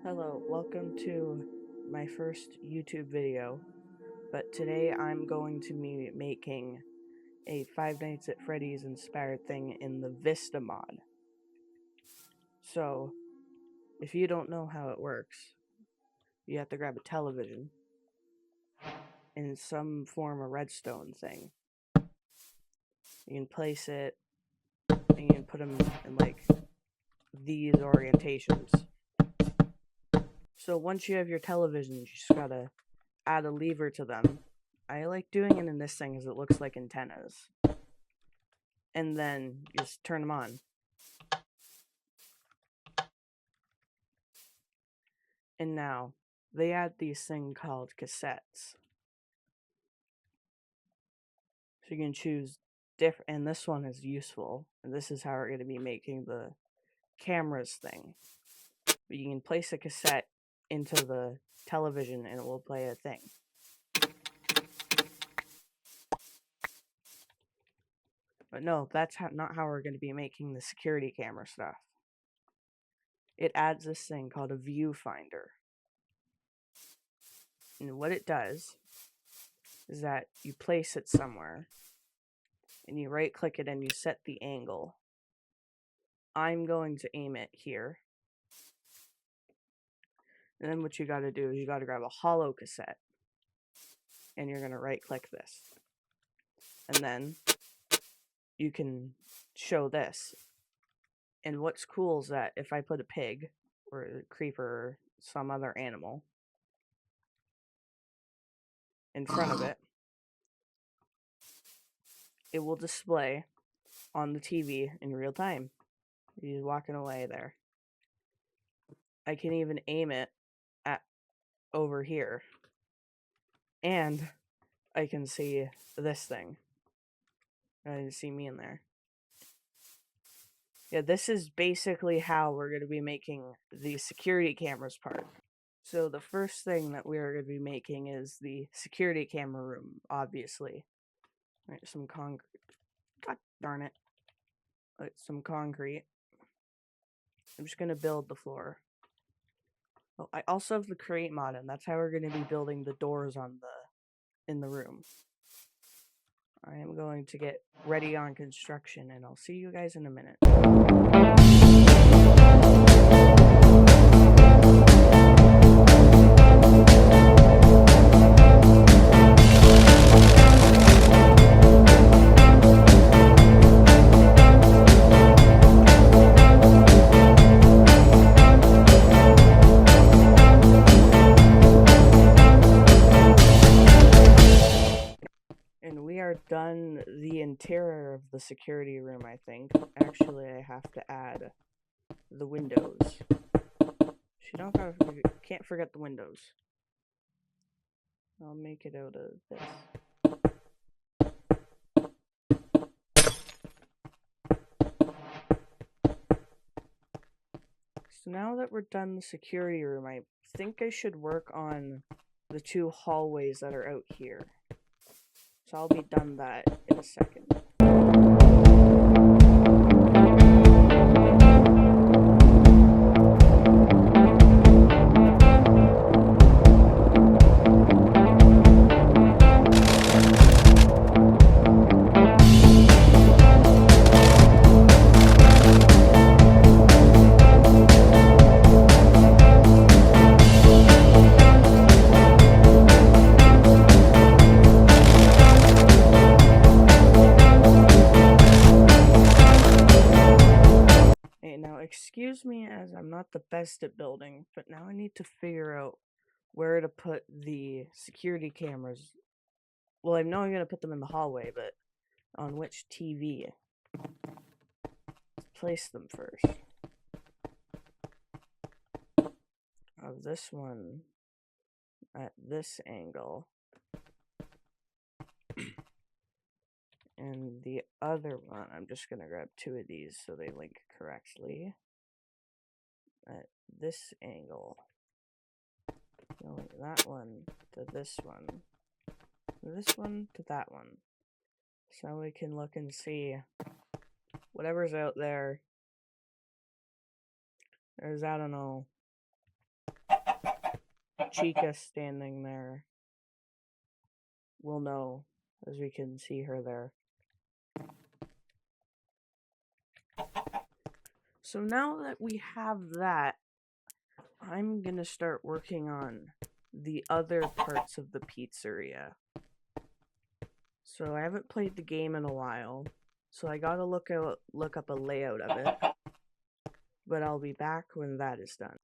Hello, welcome to my first YouTube video, but today I'm going to be making a Five Nights at Freddy's inspired thing in the Vista mod. So, if you don't know how it works, you have to grab a television and some form of redstone thing. You can place it, and you can put them in like these orientations. So once you have your television, you just gotta add a lever to them. I like doing it in this thing because it looks like antennas. And then you just turn them on. And now, they add these things called cassettes. So you can choose different, and this one is useful. And this is how we're going to be making the cameras thing. But you can place a cassette into the television and it will play a thing. But no, that's not how we're going to be making the security camera stuff. It adds this thing called a viewfinder. And what it does is that you place it somewhere and you right click it and you set the angle. I'm going to aim it here. And then what you gotta do is you gotta grab a hollow cassette and you're gonna right click this. And then you can show this. And what's cool is that if I put a pig or a creeper or some other animal in front of it, it will display on the TV in real time. He's walking away there. I can even aim it at over here. And I can see this thing. I didn't see me in there. Yeah, this is basically how we're going to be making the security cameras part. So the first thing that we are going to be making is the security camera room, obviously. All right, some concrete. God darn it. Right, some concrete. I'm just going to build the floor. Oh, I also have the create mod, and that's how we're going to be building the doors on in the room. I am going to get ready on construction, and I'll see you guys in a minute. And we are done the interior of the security room, I think. Actually, I have to add the windows. Can't forget the windows. I'll make it out of this. So now that we're done the security room, I think I should work on the two hallways that are out here. So I'll be done that in a second. Excuse me as I'm not the best at building, but now I need to figure out where to put the security cameras. Well, I know I'm going to put them in the hallway, but on which TV? Let's place them first. This one at this angle. And the other one, I'm just going to grab two of these so they link correctly. At this angle. Link that one to this one. This one to that one. So we can look and see whatever's out there. There's, I don't know, Chica standing there will know, as we can see her there. So now that we have that, I'm gonna start working on the other parts of the pizzeria. So I haven't played the game in a while, so I gotta look up a layout of it. But I'll be back when that is done.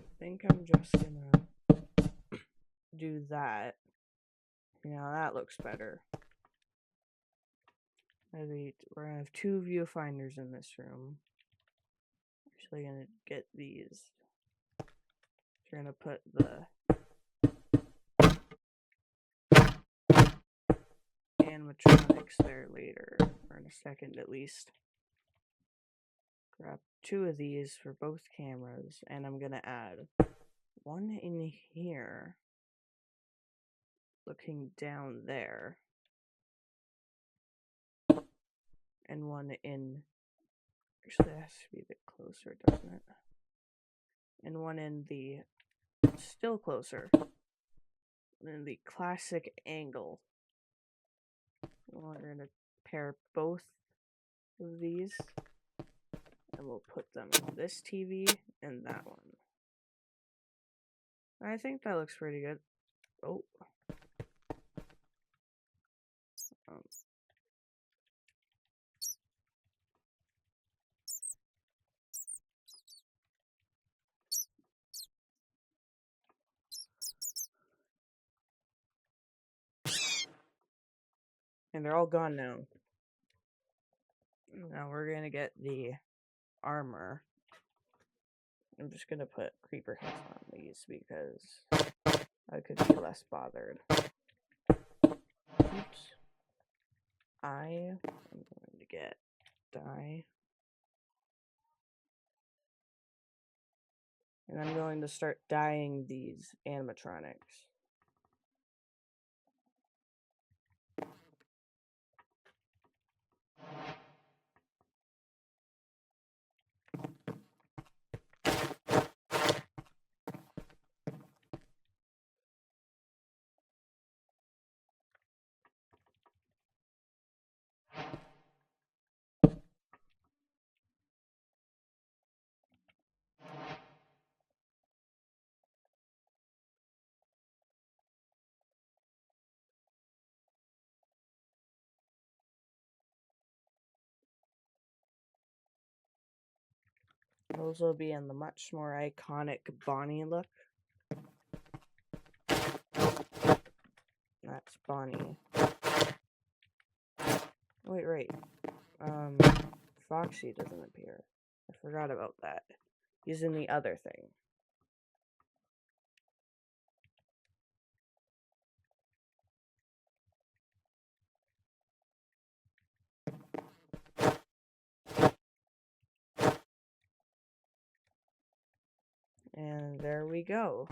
I think I'm just gonna do that. Now that looks better. We're gonna have 2 viewfinders in this room. Actually gonna get these. We're gonna put the animatronics there later, or in a second at least. Grab 2 of these for both cameras, and I'm gonna add 1 in here, looking down there, and 1 in, actually that has to be a bit closer, doesn't it? And 1 in the, still closer, in the classic angle. We're gonna pair both of these, and we'll put them on this TV and that one. I think that looks pretty good. Oh. And they're all gone now. Now we're gonna get the armor. I'm just gonna put creeper heads on these because I could be less bothered. Oops. I am going to get dye. And I'm going to start dyeing these animatronics. Those will be in the much more iconic Bonnie look. That's Bonnie. Wait. Foxy doesn't appear. I forgot about that. He's in the other thing. And there we go.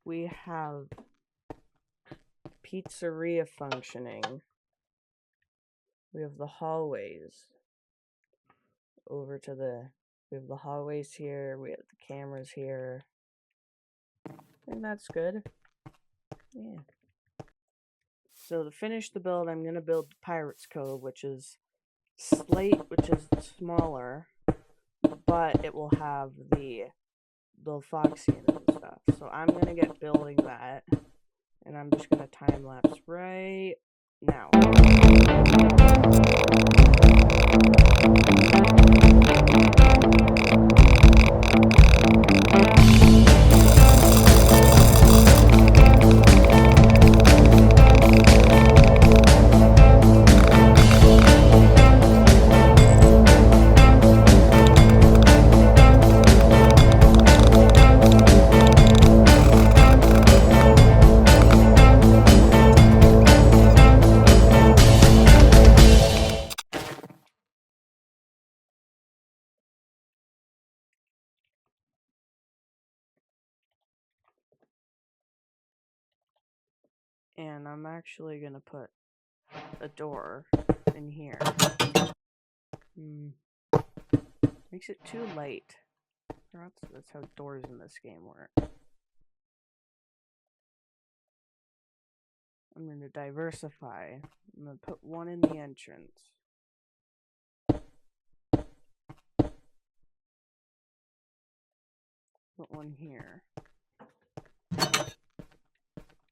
We have pizzeria functioning. We have the hallways. We have the hallways here. We have the cameras here. And that's good. Yeah. So to finish the build, I'm going to build Pirate's Cove, which is smaller, but it will have the Foxy in it and stuff. So I'm going to get building that, and I'm just going to time-lapse right now. And I'm actually gonna put a door in here. Makes it too light. That's how doors in this game work. I'm gonna diversify. I'm gonna put one in the entrance. Put one here.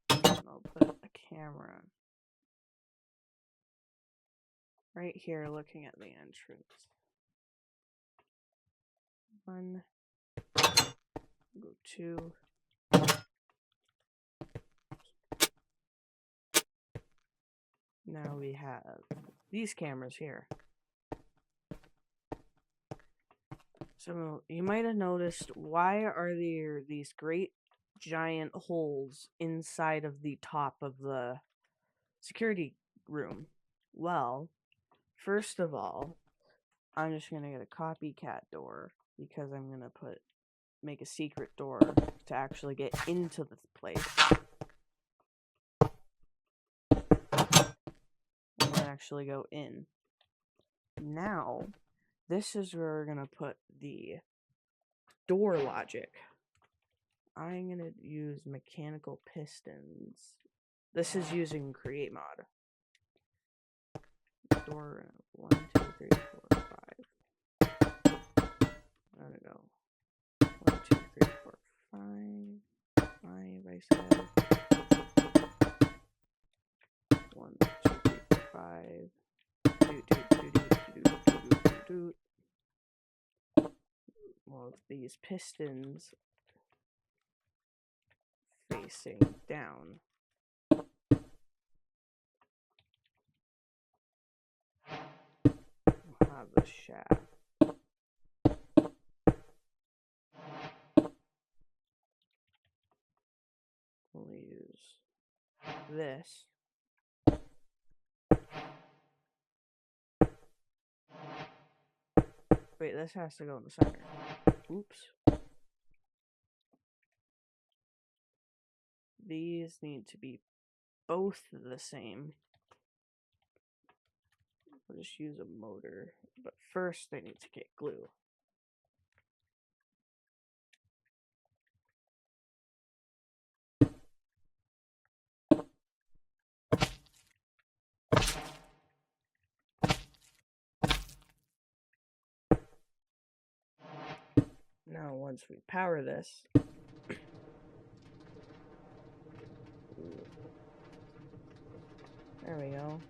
And I'll put a camera right here looking at the entrance. One. Go two. Now we have these cameras here. So you might have noticed, why are there these great giant holes inside of the top of the security room? Well, first of all, I'm just gonna get a copycat door because I'm gonna make a secret door to actually get into this place. I'm gonna actually go in. Now, this is where we're gonna put the door logic. I'm gonna use mechanical pistons. This is using create mod. Door 1, 2, 3, 4, 5. There we go. 1, 2, 3, 4, 5. 5, I said. 1, 2, 3, 4, 5. Well, these pistons facing down. We'll have the shaft. We'll use this. Wait, this has to go in the center. Oops. These need to be both the same. We'll just use a motor, but first they need to get glue. Now, once we power this, there we go.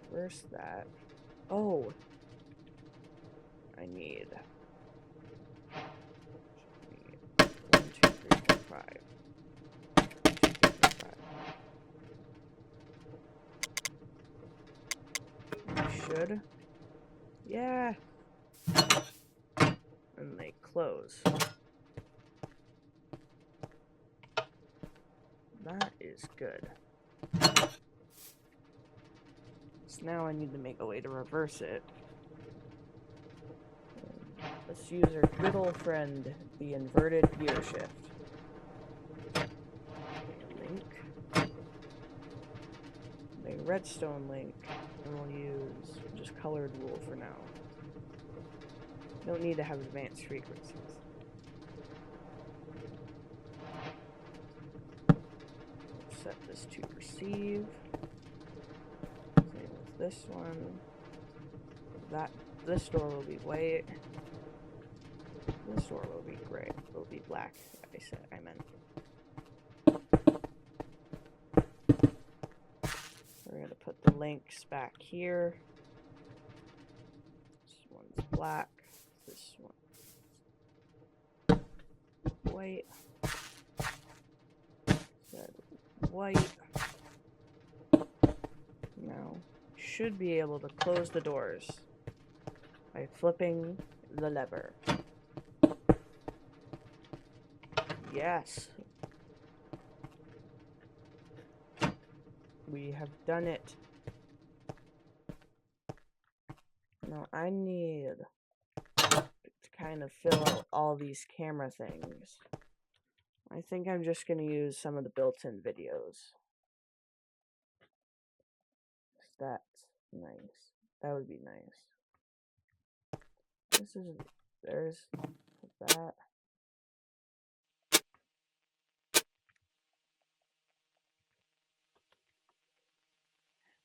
Reverse that. Oh, I need 1, 2, 3, 4, 5. good. Yeah. And they close. That is good. So now I need to make a way to reverse it. Let's use our good old friend, the inverted gear shift. Link. A redstone link, and we'll use just colored wool for now. Don't need to have advanced frequencies. Set this to receive. Same with this one. This door will be white. This door will be gray. Will be black. I meant. We're gonna put the links back here. This one's black. This one's white. Said white. Now, should be able to close the doors by flipping the lever. Yes. We have done it. Now I need to kind of fill out all these camera things. I think I'm just going to use some of the built-in videos. That's nice. That would be nice. There's that.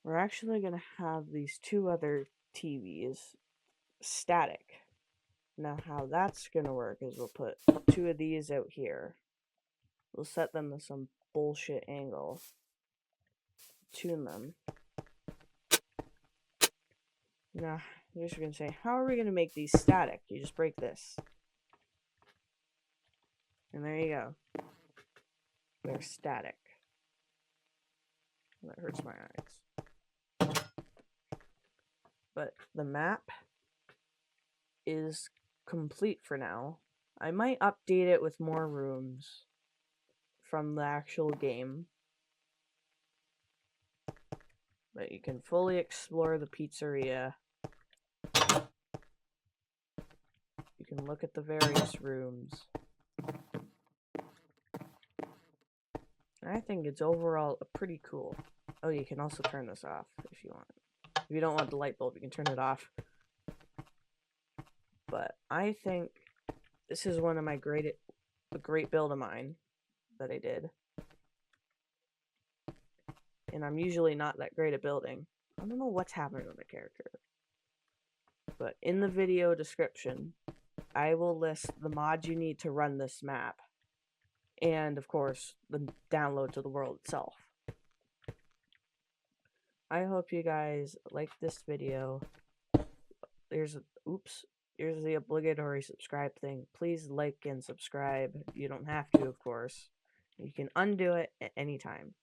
We're actually going to have these two other TVs static. Now how that's going to work is we'll put two of these out here. We'll set them to some bullshit angle. Tune them. Now, you're just going to say, how are we going to make these static? You just break this. And there you go. They're static. That hurts my eyes. But the map is complete for now. I might update it with more rooms from the actual game. But you can fully explore the pizzeria. You can look at the various rooms. I think it's overall pretty cool. Oh, you can also turn this off if you want. If you don't want the light bulb, you can turn it off. But I think this is one of my great build of mine that I did. And I'm usually not that great at building. I don't know what's happening with the character. But in the video description, I will list the mods you need to run this map. And, of course, the download to the world itself. I hope you guys like this video. Here's the obligatory subscribe thing. Please like and subscribe. You don't have to, of course. You can undo it at any time.